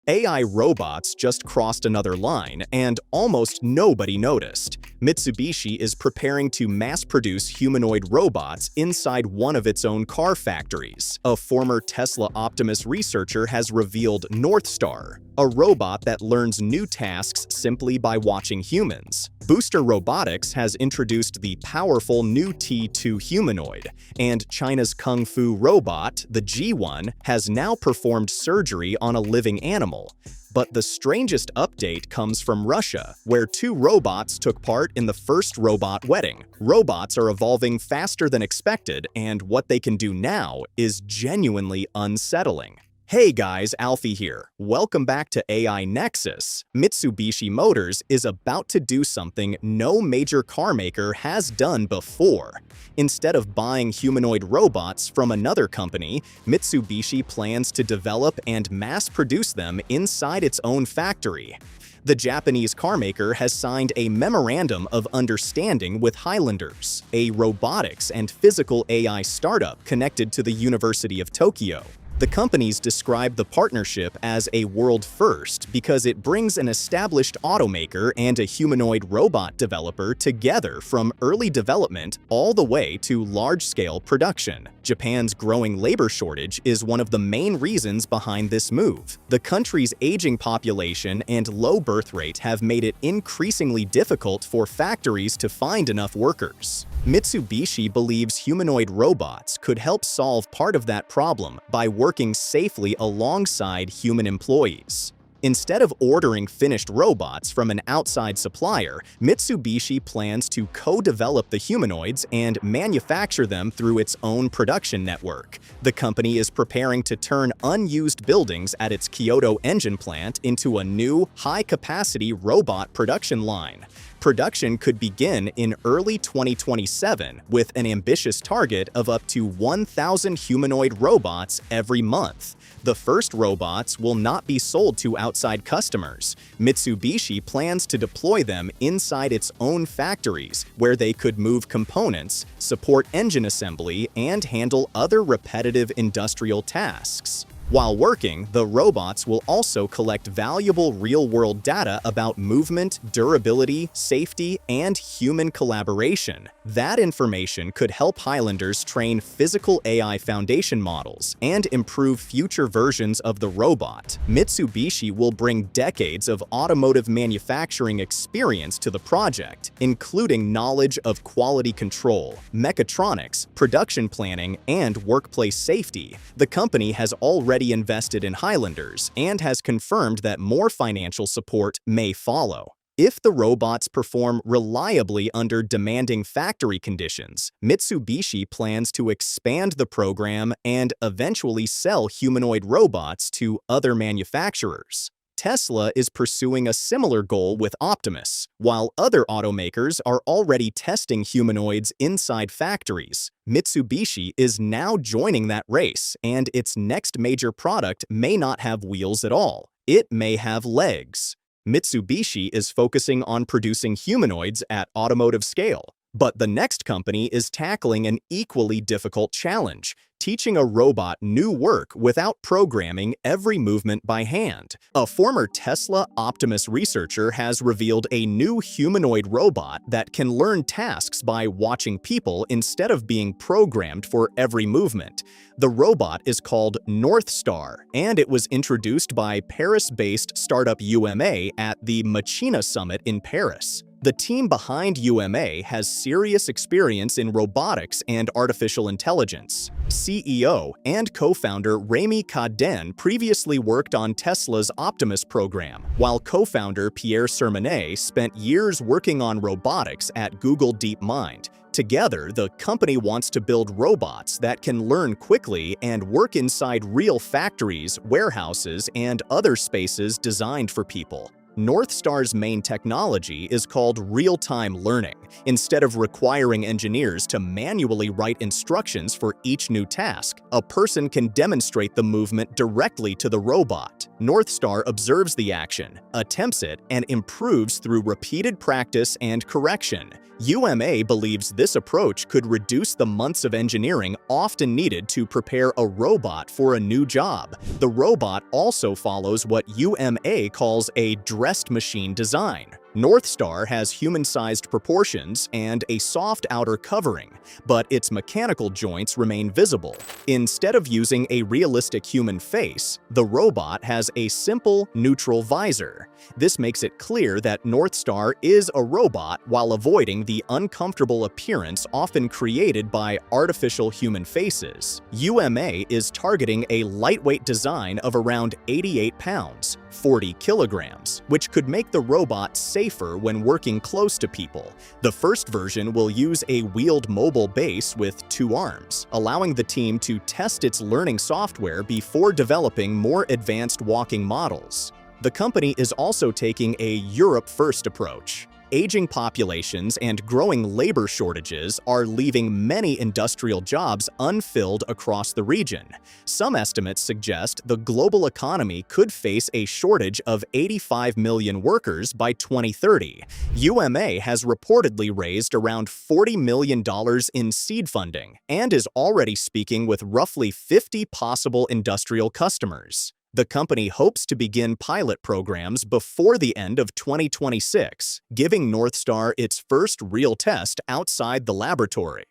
AI robots just crossed another line, and almost nobody noticed. Mitsubishi is preparing to mass-produce humanoid robots inside one of its own car factories. A former Tesla Optimus researcher has revealed Northstar, a robot that learns new tasks simply by watching humans. Booster Robotics has introduced the powerful new T2 humanoid, and China's kung fu robot, the G1, has now performed surgery on a living animal. But the strangest update comes from Russia, where two robots took part in the first robot wedding. Robots are evolving faster than expected, and what they can do now is genuinely unsettling. Hey guys, Alfie here. Welcome back to AI Nexus. Mitsubishi Motors is about to do something no major car maker has done before. Instead of buying humanoid robots from another company, Mitsubishi plans to develop and mass-produce them inside its own factory. The Japanese carmaker has signed a Memorandum of Understanding with Highlanders, a robotics and physical AI startup connected to the University of Tokyo. The companies describe the partnership as a world first because it brings an established automaker and a humanoid robot developer together from early development all the way to large-scale production. Japan's growing labor shortage is one of the main reasons behind this move. The country's aging population and low birth rate have made it increasingly difficult for factories to find enough workers. Mitsubishi believes humanoid robots could help solve part of that problem by working safely alongside human employees. Instead of ordering finished robots from an outside supplier, Mitsubishi plans to co-develop the humanoids and manufacture them through its own production network. The company is preparing to turn unused buildings at its Kyoto engine plant into a new, high-capacity robot production line. Production could begin in early 2027 with an ambitious target of up to 1,000 humanoid robots every month. The first robots will not be sold to outside customers. Mitsubishi plans to deploy them inside its own factories, where they could move components, support engine assembly, and handle other repetitive industrial tasks. While working, the robots will also collect valuable real-world data about movement, durability, safety, and human collaboration. That information could help Highlanders train physical AI foundation models and improve future versions of the robot. Mitsubishi will bring decades of automotive manufacturing experience to the project, including knowledge of quality control, mechatronics, production planning, and workplace safety. The company has already invested in Highlanders and has confirmed that more financial support may follow. If the robots perform reliably under demanding factory conditions, Mitsubishi plans to expand the program and eventually sell humanoid robots to other manufacturers. Tesla is pursuing a similar goal with Optimus, while other automakers are already testing humanoids inside factories. Mitsubishi is now joining that race, and its next major product may not have wheels at all. It may have legs. Mitsubishi is focusing on producing humanoids at automotive scale. But the next company is tackling an equally difficult challenge: teaching a robot new work without programming every movement by hand. A former Tesla Optimus researcher has revealed a new humanoid robot that can learn tasks by watching people instead of being programmed for every movement. The robot is called Northstar, and it was introduced by Paris-based startup UMA at the Machina Summit in Paris. The team behind UMA has serious experience in robotics and artificial intelligence. CEO and co-founder Rémi Cadden previously worked on Tesla's Optimus program, while co-founder Pierre Sermonnet spent years working on robotics at Google DeepMind. Together, the company wants to build robots that can learn quickly and work inside real factories, warehouses, and other spaces designed for people. Northstar's main technology is called real-time learning. Instead of requiring engineers to manually write instructions for each new task, a person can demonstrate the movement directly to the robot. Northstar observes the action, attempts it, and improves through repeated practice and correction. UMA believes this approach could reduce the months of engineering often needed to prepare a robot for a new job. The robot also follows what UMA calls a dressed machine design. Northstar has human-sized proportions and a soft outer covering, but its mechanical joints remain visible. Instead of using a realistic human face, the robot has a simple, neutral visor. This makes it clear that Northstar is a robot while avoiding the uncomfortable appearance often created by artificial human faces. UMA is targeting a lightweight design of around 88 pounds, 40 kilograms, which could make the robot safer when working close to people. The first version will use a wheeled mobile base with 2 arms, allowing the team to test its learning software before developing more advanced walking models. The company is also taking a Europe-first approach. Aging populations and growing labor shortages are leaving many industrial jobs unfilled across the region. Some estimates suggest the global economy could face a shortage of 85 million workers by 2030. UMA has reportedly raised around $40 million in seed funding and is already speaking with roughly 50 possible industrial customers. The company hopes to begin pilot programs before the end of 2026, giving Northstar its first real test outside the laboratory.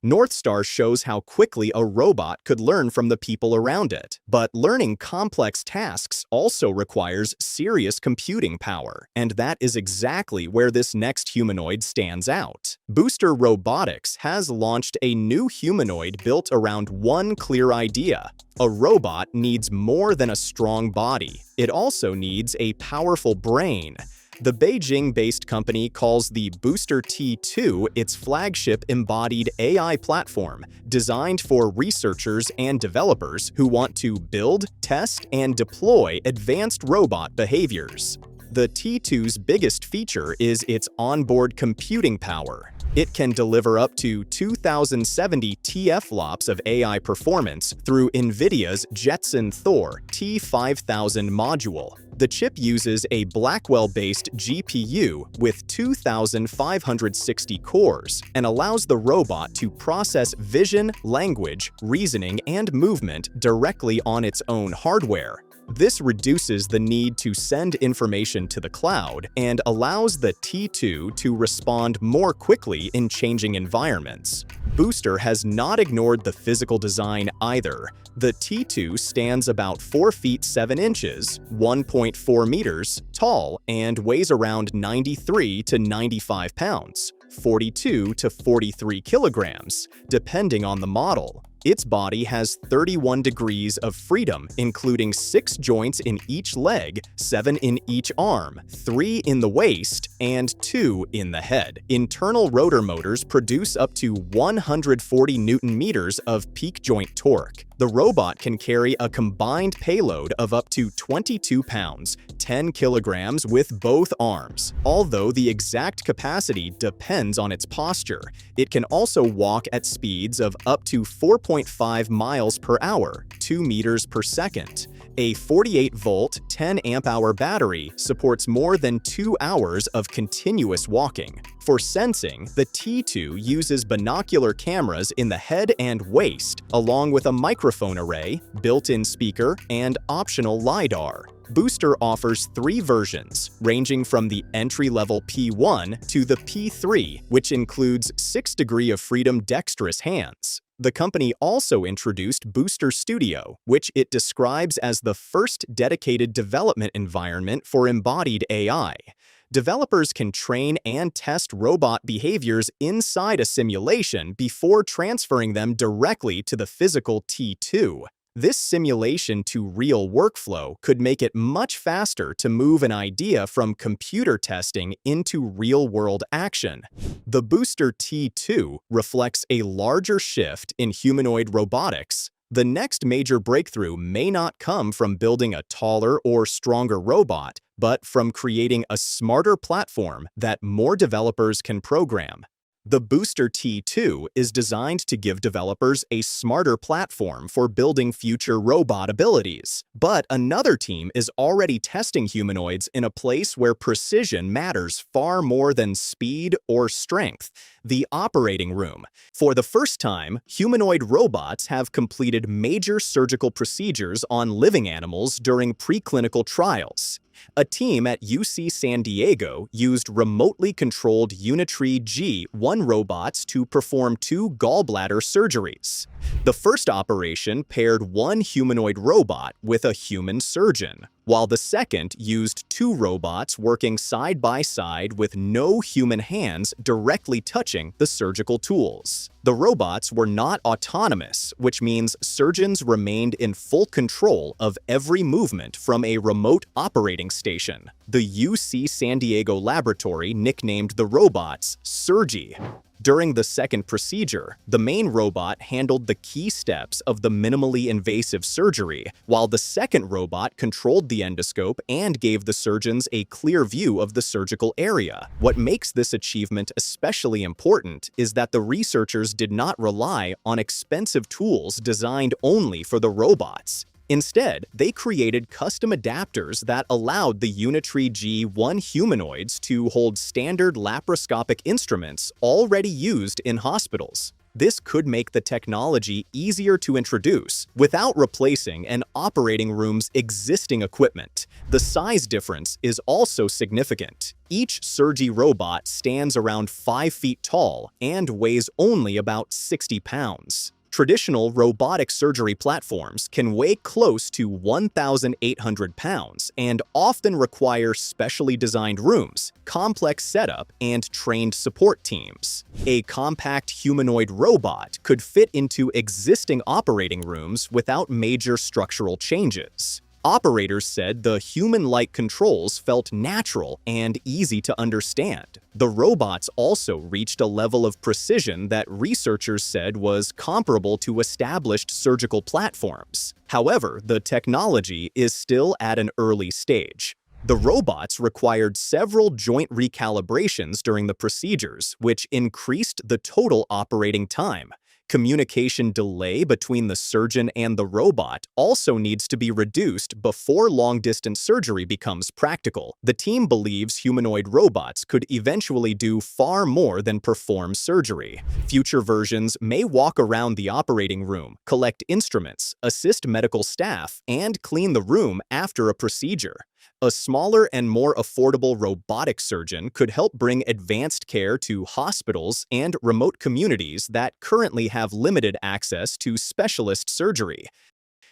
Northstar shows how quickly a robot could learn from the people around it, but learning complex tasks also requires serious computing power, and that is exactly where this next humanoid stands out. Booster Robotics has launched a new humanoid built around one clear idea. A robot needs more than a strong body. It also needs a powerful brain. The Beijing-based company calls the Booster T2 its flagship embodied AI platform, designed for researchers and developers who want to build, test, and deploy advanced robot behaviors. The T2's biggest feature is its onboard computing power. It can deliver up to 2070 TFLOPS of AI performance through NVIDIA's Jetson Thor T5000 module. The chip uses a Blackwell-based GPU with 2,560 cores and allows the robot to process vision, language, reasoning, and movement directly on its own hardware. This reduces the need to send information to the cloud and allows the T2 to respond more quickly in changing environments. Booster has not ignored the physical design either. The T2 stands about 4 feet 7 inches, 1.4 meters, tall and weighs around 93 to 95 pounds, 42 to 43 kilograms, depending on the model. Its body has 31 degrees of freedom, including 6 joints in each leg, 7 in each arm, 3 in the waist, and 2 in the head. Internal rotor motors produce up to 140 Newton-meters of peak joint torque. The robot can carry a combined payload of up to 22 pounds, 10 kilograms with both arms. Although the exact capacity depends on its posture, it can also walk at speeds of up to 4.5 miles per hour, 2 meters per second. A 48-volt, 10-amp-hour battery supports more than 2 hours of continuous walking. For sensing, the T2 uses binocular cameras in the head and waist, along with a microphone array, built-in speaker, and optional LiDAR. Booster offers 3 versions, ranging from the entry-level P1 to the P3, which includes 6 degrees of freedom dexterous hands. The company also introduced Booster Studio, which it describes as the first dedicated development environment for embodied AI. Developers can train and test robot behaviors inside a simulation before transferring them directly to the physical T2. This simulation to real workflow could make it much faster to move an idea from computer testing into real-world action. The Booster T2 reflects a larger shift in humanoid robotics. The next major breakthrough may not come from building a taller or stronger robot, but from creating a smarter platform that more developers can program. The Booster T2 is designed to give developers a smarter platform for building future robot abilities. But another team is already testing humanoids in a place where precision matters far more than speed or strength: the operating room. For the first time, humanoid robots have completed major surgical procedures on living animals during preclinical trials. A team at UC San Diego used remotely controlled Unitree G1 robots to perform 2 gallbladder surgeries. The first operation paired one humanoid robot with a human surgeon, while the second used 2 robots working side by side with no human hands directly touching the surgical tools. The robots were not autonomous, which means surgeons remained in full control of every movement from a remote operating station. The UC San Diego laboratory nicknamed the robots Surgery. During the second procedure, the main robot handled the key steps of the minimally invasive surgery, while the second robot controlled the endoscope and gave the surgeons a clear view of the surgical area. What makes this achievement especially important is that the researchers did not rely on expensive tools designed only for the robots. Instead, they created custom adapters that allowed the Unitree G1 humanoids to hold standard laparoscopic instruments already used in hospitals. This could make the technology easier to introduce without replacing an operating room's existing equipment. The size difference is also significant. Each Surgery robot stands around 5 feet tall and weighs only about 60 pounds. Traditional robotic surgery platforms can weigh close to 1,800 pounds and often require specially designed rooms, complex setup, and trained support teams. A compact humanoid robot could fit into existing operating rooms without major structural changes. Operators said the human-like controls felt natural and easy to understand. The robots also reached a level of precision that researchers said was comparable to established surgical platforms. However, the technology is still at an early stage. The robots required several joint recalibrations during the procedures, which increased the total operating time. Communication delay between the surgeon and the robot also needs to be reduced before long-distance surgery becomes practical. The team believes humanoid robots could eventually do far more than perform surgery. Future versions may walk around the operating room, collect instruments, assist medical staff, and clean the room after a procedure. A smaller and more affordable robotic surgeon could help bring advanced care to hospitals and remote communities that currently have limited access to specialist surgery.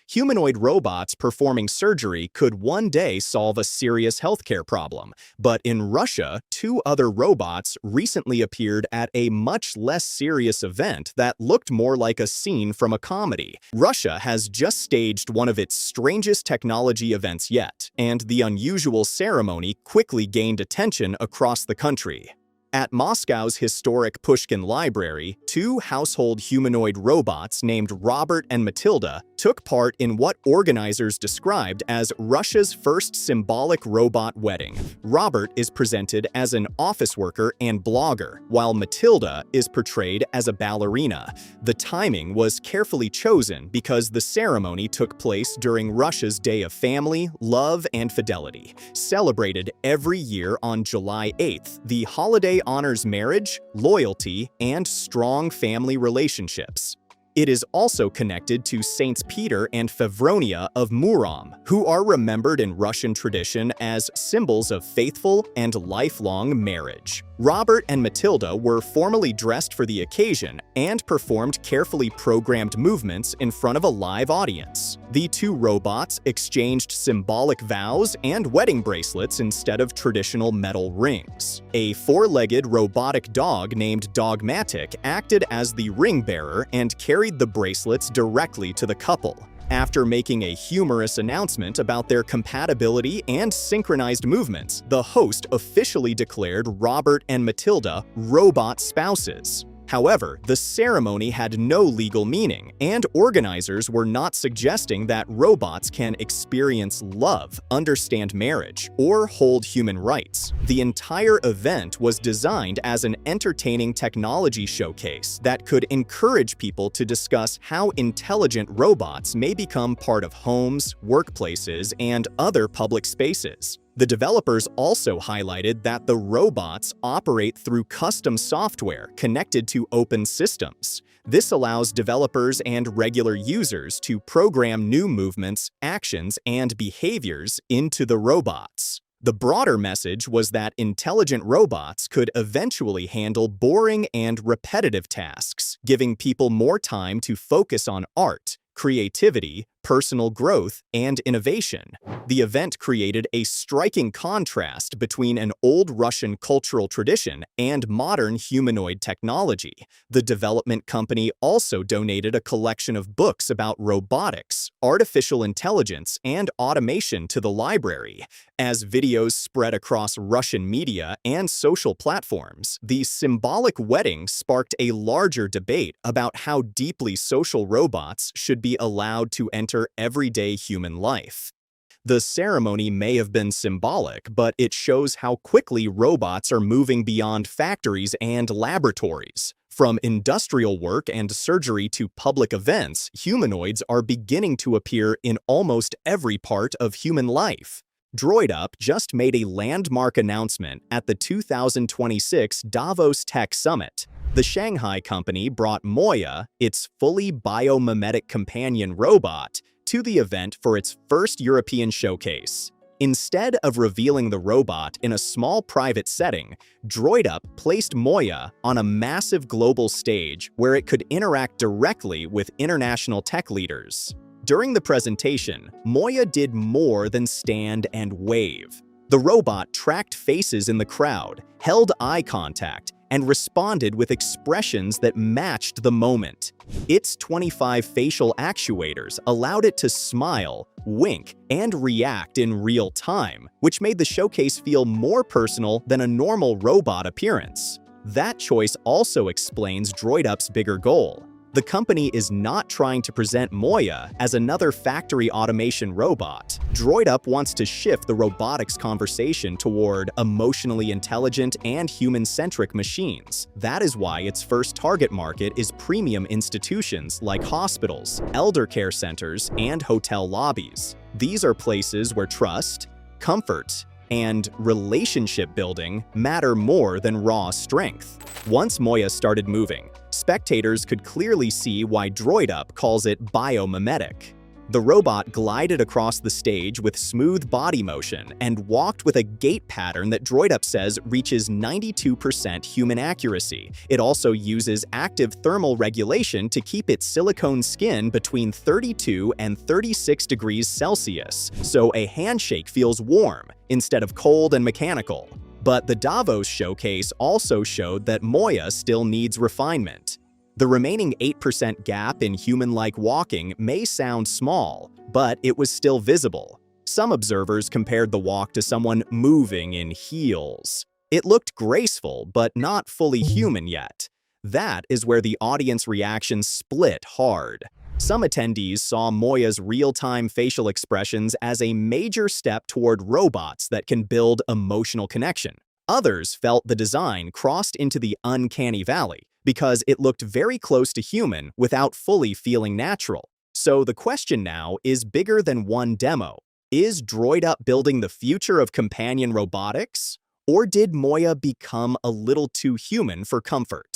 Humanoid robots performing surgery could one day solve a serious healthcare problem, but in Russia, 2 other robots recently appeared at a much less serious event that looked more like a scene from a comedy. Russia has just staged one of its strangest technology events yet, and the unusual ceremony quickly gained attention across the country. At Moscow's historic Pushkin Library, 2 household humanoid robots named Robert and Matilda took part in what organizers described as Russia's first symbolic robot wedding. Robert is presented as an office worker and blogger, while Matilda is portrayed as a ballerina. The timing was carefully chosen because the ceremony took place during Russia's Day of Family, Love, and Fidelity. Celebrated every year on July 8th, the holiday honors marriage, loyalty, and strong family relationships. It is also connected to Saints Peter and Fevronia of Murom, who are remembered in Russian tradition as symbols of faithful and lifelong marriage. Robert and Matilda were formally dressed for the occasion and performed carefully programmed movements in front of a live audience. The 2 robots exchanged symbolic vows and wedding bracelets instead of traditional metal rings. A 4-legged robotic dog named Dogmatic acted as the ring bearer and carried the bracelets directly to the couple. After making a humorous announcement about their compatibility and synchronized movements, the host officially declared Robert and Matilda robot spouses. However, the ceremony had no legal meaning, and organizers were not suggesting that robots can experience love, understand marriage, or hold human rights. The entire event was designed as an entertaining technology showcase that could encourage people to discuss how intelligent robots may become part of homes, workplaces, and other public spaces. The developers also highlighted that the robots operate through custom software connected to open systems. This allows developers and regular users to program new movements, actions, and behaviors into the robots. The broader message was that intelligent robots could eventually handle boring and repetitive tasks, giving people more time to focus on art, creativity, personal growth, and innovation. The event created a striking contrast between an old Russian cultural tradition and modern humanoid technology. The development company also donated a collection of books about robotics, artificial intelligence, and automation to the library. As videos spread across Russian media and social platforms, the symbolic wedding sparked a larger debate about how deeply social robots should be allowed to enter everyday human life. The ceremony may have been symbolic, but it shows how quickly robots are moving beyond factories and laboratories. From industrial work and surgery to public events, humanoids are beginning to appear in almost every part of human life. DroidUp just made a landmark announcement at the 2026 Davos Tech Summit. The Shanghai company brought Moya, its fully biomimetic companion robot, to the event for its first European showcase. Instead of revealing the robot in a small private setting, DroidUp placed Moya on a massive global stage where it could interact directly with international tech leaders. During the presentation, Moya did more than stand and wave. The robot tracked faces in the crowd, held eye contact, and responded with expressions that matched the moment. Its 25 facial actuators allowed it to smile, wink, and react in real time, which made the showcase feel more personal than a normal robot appearance. That choice also explains DroidUp's bigger goal. The company is not trying to present Moya as another factory automation robot. DroidUp wants to shift the robotics conversation toward emotionally intelligent and human-centric machines. That is why its first target market is premium institutions like hospitals, elder care centers, and hotel lobbies. These are places where trust, comfort, and relationship building matter more than raw strength. Once Moya started moving, spectators could clearly see why DroidUp calls it biomimetic. The robot glided across the stage with smooth body motion and walked with a gait pattern that DroidUp says reaches 92% human accuracy. It also uses active thermal regulation to keep its silicone skin between 32 and 36 degrees Celsius, so a handshake feels warm instead of cold and mechanical. But the Davos showcase also showed that Moya still needs refinement. The remaining 8% gap in human-like walking may sound small, but it was still visible. Some observers compared the walk to someone moving in heels. It looked graceful, but not fully human yet. That is where the audience reaction split hard. Some attendees saw Moya's real-time facial expressions as a major step toward robots that can build emotional connection. Others felt the design crossed into the uncanny valley because it looked very close to human without fully feeling natural. So the question now is bigger than one demo. Is DroidUp building the future of companion robotics? Or did Moya become a little too human for comfort?